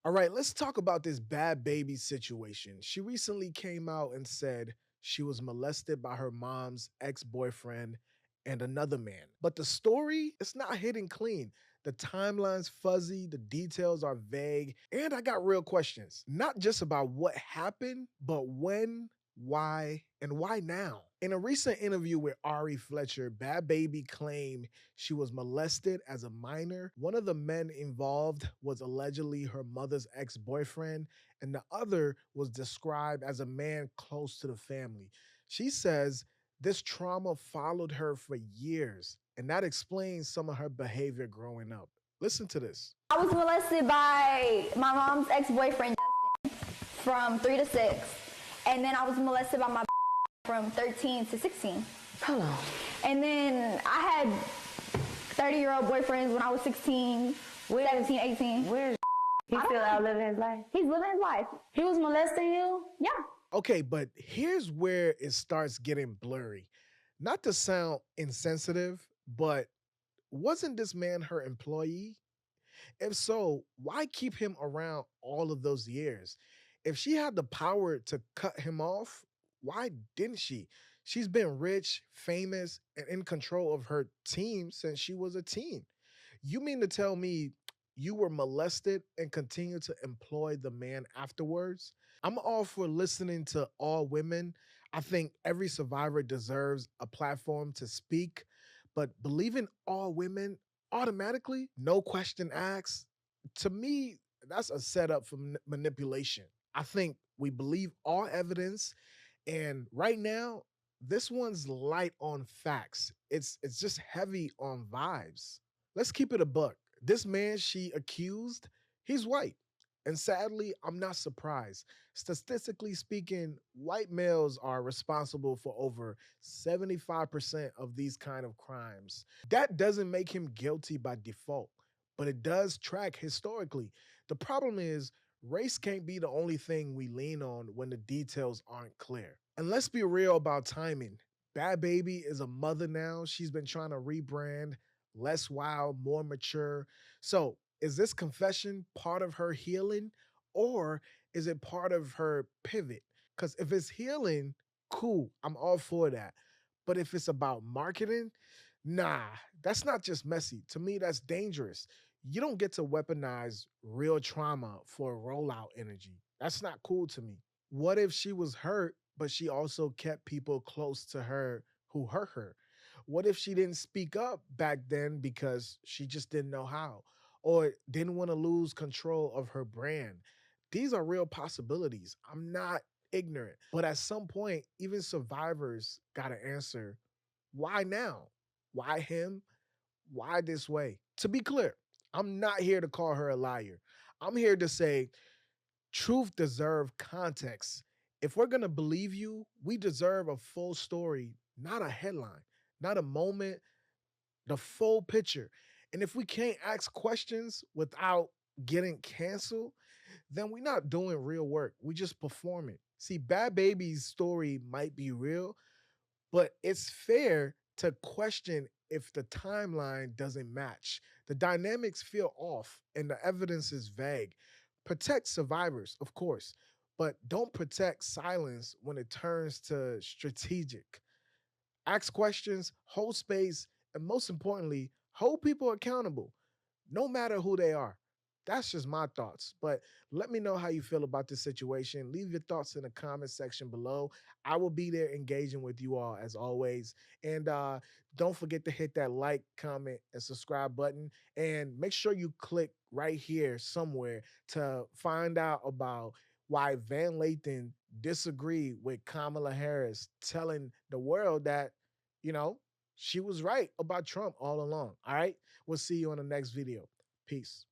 All right, let's talk about this Bad Baby situation. She recently came out and said she was molested by her mom's ex-boyfriend and another man. But the story, it's not hitting clean. The timeline's fuzzy, the details are vague, and I got real questions. Not just about what happened, but when, why, and why now? In a recent interview with Ari Fletcher, Bad Baby claimed she was molested as a minor. One of the men involved was allegedly her mother's ex boyfriend, and the other was described as a man close to the family. She says this trauma followed her for years, and that explains some of her behavior growing up. Listen to this. I was molested by my mom's ex-boyfriend from 3 to 6, and then I was molested by my from 13 to 16. Hold on. And then I had 30-year-old boyfriends when I was 16, 17, 18. Where's he still out living his life? He's living his life. He was molesting you? Yeah. Okay, but here's where it starts getting blurry. Not to sound insensitive, but wasn't this man her employee? If so, why keep him around all of those years? If she had the power to cut him off, why didn't she? She's been rich, famous, and in control of her team since she was a teen. You mean to tell me you were molested and continue to employ the man afterwards? I'm all for listening to all women. I think every survivor deserves a platform to speak, but believing all women automatically, no question asked, to me, that's a setup for manipulation. I think we believe all evidence, and right now, this one's light on facts. It's just heavy on vibes. Let's keep it a buck. This man she accused, he's white. And sadly, I'm not surprised. Statistically speaking, white males are responsible for over 75% of these kind of crimes. That doesn't make him guilty by default, but it does track historically. The problem is race can't be the only thing we lean on when the details aren't clear. And let's be real about timing. Bad Baby is a mother now. She's been trying to rebrand, less wild, more mature. So, is this confession part of her healing, or is it part of her pivot? Because if it's healing, cool, I'm all for that. But if it's about marketing, nah, that's not just messy. To me, that's dangerous. You don't get to weaponize real trauma for rollout energy. That's not cool to me. What if she was hurt, but she also kept people close to her who hurt her? What if she didn't speak up back then because she just didn't know how, or didn't want to lose control of her brand? These are real possibilities. I'm not ignorant. But at some point, even survivors got to answer, why now? Why him? Why this way? To be clear, I'm not here to call her a liar. I'm here to say truth deserves context. If we're going to believe you, we deserve a full story, not a headline, not a moment, the full picture. And if we can't ask questions without getting canceled, then we're not doing real work. We just performing. See, Bad Baby's story might be real, but it's fair to question if the timeline doesn't match. The dynamics feel off and the evidence is vague. Protect survivors, of course, but don't protect silence when it turns to strategic. Ask questions, hold space, and most importantly, hold people accountable, no matter who they are. That's just my thoughts. But let me know how you feel about this situation. Leave your thoughts in the comment section below. I will be there engaging with you all as always. And don't forget to hit that like, comment, and subscribe button. And make sure you click right here somewhere to find out about why Van Lathan disagreed with Kamala Harris, telling the world that, you know, she was right about Trump all along. All right. We'll see you on the next video. Peace.